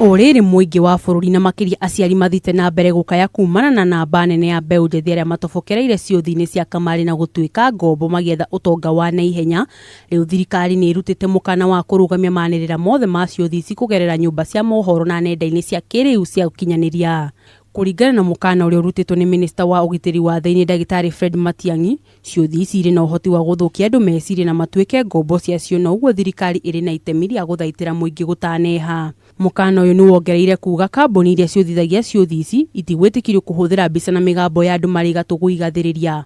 Orĩrĩ mũingĩ wa bũrũri na makĩria aciari mathite na mbere gũkaya kumana na namba nene ya mbeũ njĩthĩ arĩa matobokereire ciũthi-inĩ cia kamarĩ na gũtuĩka ngombo magĩetha ũtonga wa naihenya. Rĩu thirikari nĩ ĩrutĩte mũkana wa kũrũgamia maanĩrĩra mothe ma ciũthi ici kũgerera nyũmba cia mohoro na nenda-inĩ cia kĩrĩu cia ũkinyanĩria. Kũringana na mũkana ũrĩa ũrutĩtwo nĩ minista wa ũgitĩri wa thĩinĩ Ndagĩtarĩ Fred Matiang'i, ciũthi ici irĩ na ũhoti wa gũthũkia andũ mecirie na matuĩke ngombo ciacio, na ũguo thirikari ĩrĩ na itemi rĩa gũthaitĩra mũingĩ gũtaneha. Mũkana ũyũ nĩ wongereire kuga kambuni iria ciũthithagia ciũthi ici itigwĩtĩkĩrio kũhũthĩra mbica na mĩgambo ya andũ marĩ gatũ kũigathĩrĩria.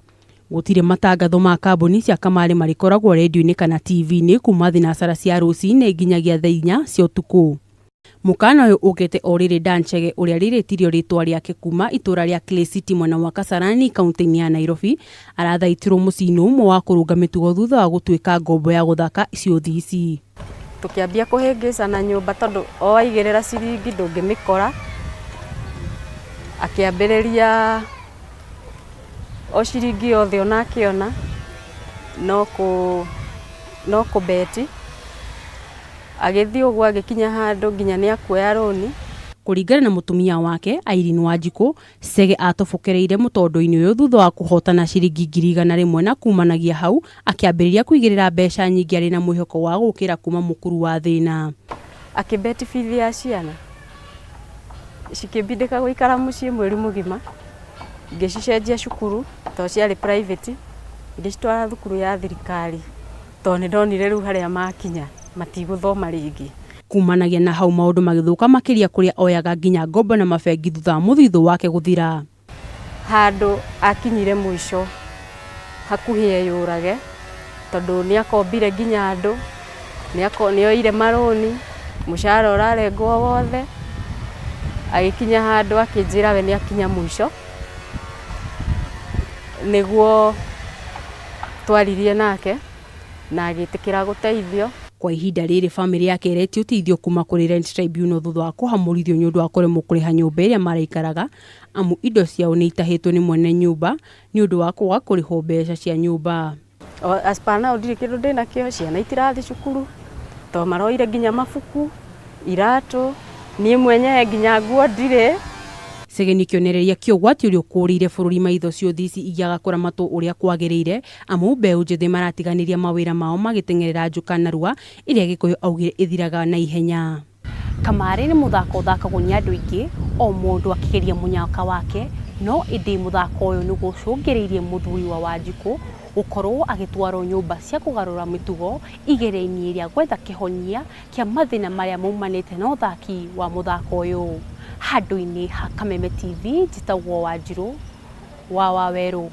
Gũtirĩ matangatho ma kambuni cia kamarĩ marĩkoragwo redio-inĩ kana TV-inĩ kuma thinacara cia rũcinĩ nginyagia thaa 4 cia ũtukũ. Mũkana ũyũ ũkĩte Orĩrĩ Danchege ũrĩa rĩrĩtirio rĩtwa rĩake kuma itũra rĩa Clay City mwena wa Kasarani kaunti-inĩ ya Nairobi, arathaitirwo mũciĩ-inĩ ũmwe wa kũrũnga mĩtugo thutha wa gũtuĩka ngombo ya gũthaka ciũthi ici. Tũkĩambia kũhĩngĩcana nyũmba tondũ o aigĩrĩra ciringi ndũngĩmĩkora, akĩambĩrĩria o ciringi yothe ona akĩona no kũbeti, agĩthiĩ ũguo agĩkinya handũ nginya nĩ akuoya rũni. Kũringana na mũtumia wake Irene Wanjikũ, Chege atobokereire mũtondo-inĩ ũyũ thutha wa kũhotana ciringi 100,000 na kumanagia hau akĩambĩrĩria kũigĩrĩra mbeca nyingĩ arĩ na mwĩhoko wa gũkĩra kuma mũkuru wa thĩna. Akĩbeti bithi ya ciana cikĩbindĩka gũikara mũciĩ mweri mũgima, ngĩcicenjia cukuru tondũ ciarĩ private, ngĩcitwara thukuru ya thirikari tondũ nĩ ndonire rĩu harĩa makinya matigũthoma rĩngĩ. Kumanagia na hau maũndũ magĩthũka makĩria kũrĩa oyaga nginya ngombo na mabengi thutha wa mũthithũ wake gũthira. Handũ akinyire mũico hakuhĩ eyũrage tondũ nĩ akombire nginya andũ, nĩ oire marũni, mũcara ũrarengwo wothe, agĩkinya handũ akĩnjĩra we nĩ akinya mũico, nĩguo twaririe nake na agĩtĩkĩra gũteithio. Kwa ihinda rĩrĩ bamĩrĩ yake ĩretio ũteithio kuma kũrĩ Rent Tribunal thutha wa kũhamũrithio nĩ ũndũ wa kũremwo kũrĩha nyũmba ĩrĩa maraikaraga, amu indo ciao nĩ itahĩtwo nĩ mwene nyũmba nĩ ũndũ wa kwaga kũrĩhwo mbeca cia nyũmba. As per now ndirĩ kĩndũ ndĩnakĩo, ciana itirathiĩ cukuru tondũ maroire nginya mabuku, iratũ, niĩ mwenyewe nginya nguo ndirĩ. Chege nĩ kĩonereria kĩa ũgwati ũrĩa ũkũrĩire bũrũri maitho ciũthi ici igĩaga kũramatwo ũrĩa kwagĩrĩire, amu mbeũ njĩthĩ maratiganĩria mawĩra mao magĩteng'erera njuka narua ĩrĩa Gĩkũyũ augire ĩthiraga na ihenya. Kamarĩ nĩ mũthako ũthakagwo nĩ andũ aingĩ, o mũndũ akĩgeria mũnyaka wake, no ĩndĩ mũthako ũyũ nĩ gũcũngĩrĩirie mũthuri wa Wanjikũ gũkorwo agĩtwarwo nyũmba cia kũgarũra mĩtugo igeria-inĩ rĩa gwetha kĩhonia kĩa mathĩna marĩa maumanĩte na ũthaki wa mũthako ũyũ. Handũ-inĩ ha Kameme TV, njĩtagwo Wanjirũ wa Wawerũ.